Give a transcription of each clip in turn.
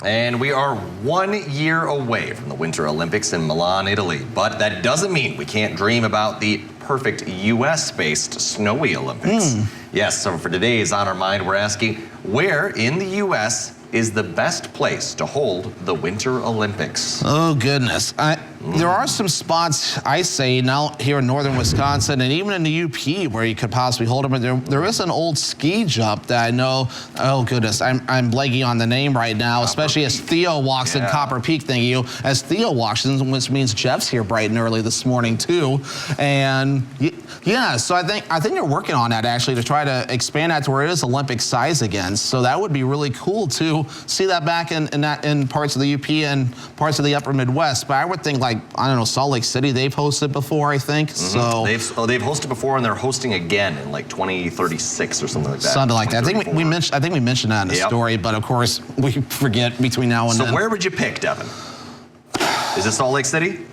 And we are 1 year away from the Winter Olympics in Milan, Italy. But that doesn't mean we can't dream about the perfect U.S.-based snowy Olympics. Yes, so for today's On Our Mind, we're asking, where in the U.S. is the best place to hold the Winter Olympics? Oh, goodness. There are some spots, I say, now here in northern Wisconsin and even in the UP where you could possibly hold them. But there is an old ski jump that I know. Oh, goodness. I'm blanking on the name right now, especially as Theo walks in Copper Peak. Thank you. As Theo walks in, which means Jeff's here bright and early this morning, too. And yeah, so I think they're working on that, actually, to try to expand that to where it is Olympic size again. So that would be really cool to see that back in parts of the UP and parts of the upper Midwest. But I would think, like, I don't know, Salt Lake City, they've hosted before, I think. So they've hosted before, and they're hosting again in like 2036 or something like that. Something like that. I think we mentioned that in the story, but of course we forget between now and then. So where would you pick, Devin? Is it Salt Lake City?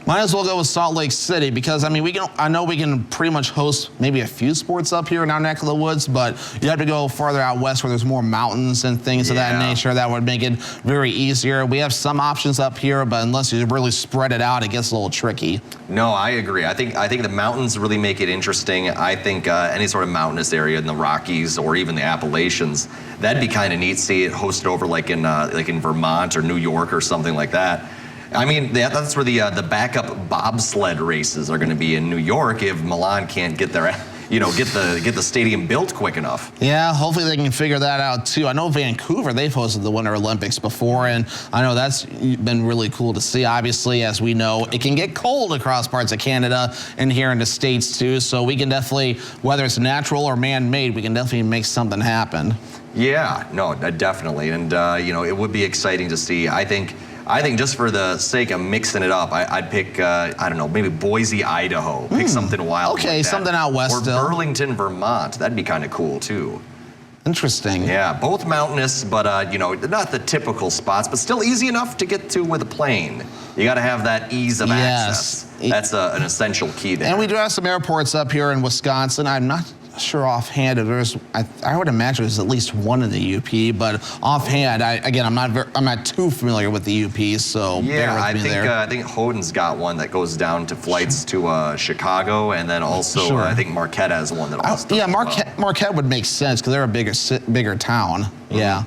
Might as well go with Salt Lake City because, I mean, I know we can pretty much host maybe a few sports up here in our neck of the woods, but you have to go farther out west where there's more mountains and things of that nature. That would make it very easier. We have some options up here, but unless you really spread it out, it gets a little tricky. No, I agree. I think the mountains really make it interesting. I think any sort of mountainous area in the Rockies or even the Appalachians, that'd be kind of neat to see it hosted over like in Vermont or New York or something like that. I mean, that's where the backup bobsled races are going to be in New York if Milan can't get their, get the stadium built quick enough. Yeah, hopefully they can figure that out too. I know Vancouver, they've hosted the Winter Olympics before, and I know that's been really cool to see. Obviously, as we know, it can get cold across parts of Canada and here in the States too, so we can definitely, whether it's natural or man-made, we can definitely make something happen. Yeah, no, definitely, and it would be exciting to see. I think just for the sake of mixing it up, I'd pick, I don't know, maybe Boise, Idaho. Pick something wild. Okay, like that. something out west or still. Burlington, Vermont. That'd be kind of cool, too. Interesting. Yeah, both mountainous, but, not the typical spots, but still easy enough to get to with a plane. You got to have that ease of access. That's an essential key there. And we do have some airports up here in Wisconsin. I'm not sure offhand if there's, I would imagine there's at least one in the UP, but offhand, I'm not too familiar with the UP, so bear with me there. I think Houghton's got one that goes down to flights to Chicago, and then also I think Marquette has one that also. Yeah, Marquette would make sense because they're a bigger town. Yeah.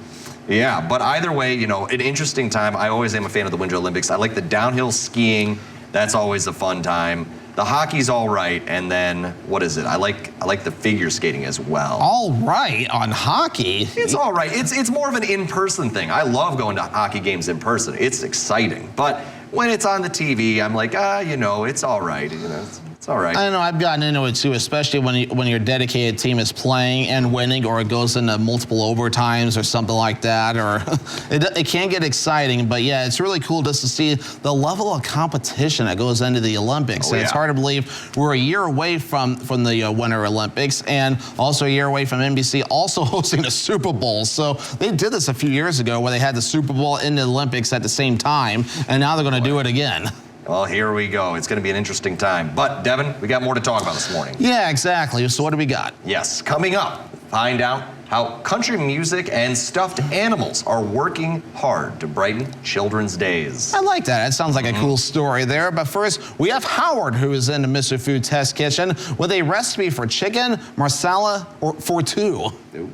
Yeah, but either way, an interesting time. I always am a fan of the Winter Olympics. I like the downhill skiing. That's always a fun time. The hockey's all right, and then what is it? I like the figure skating as well. All right on hockey. It's all right. It's more of an in-person thing. I love going to hockey games in person. It's exciting, but when it's on the TV, I'm like, it's all right. It's all right. I know I've gotten into it too, especially when your dedicated team is playing and winning, or it goes into multiple overtimes or something like that, or it can get exciting. But yeah, it's really cool just to see the level of competition that goes into the Olympics. It's hard to believe we're a year away from the Winter Olympics, and also a year away from NBC also hosting the Super Bowl. So they did this a few years ago where they had the Super Bowl and the Olympics at the same time, and now they're going to do it again. Well, here we go. It's going to be an interesting time. But, Devin, we got more to talk about this morning. Yeah, exactly. So what do we got? Yes, coming up, find out how country music and stuffed animals are working hard to brighten children's days. I like that. That sounds like a cool story there. But first, we have Howard, who is in the Mr. Food Test Kitchen with a recipe for chicken marsala for two. Ooh.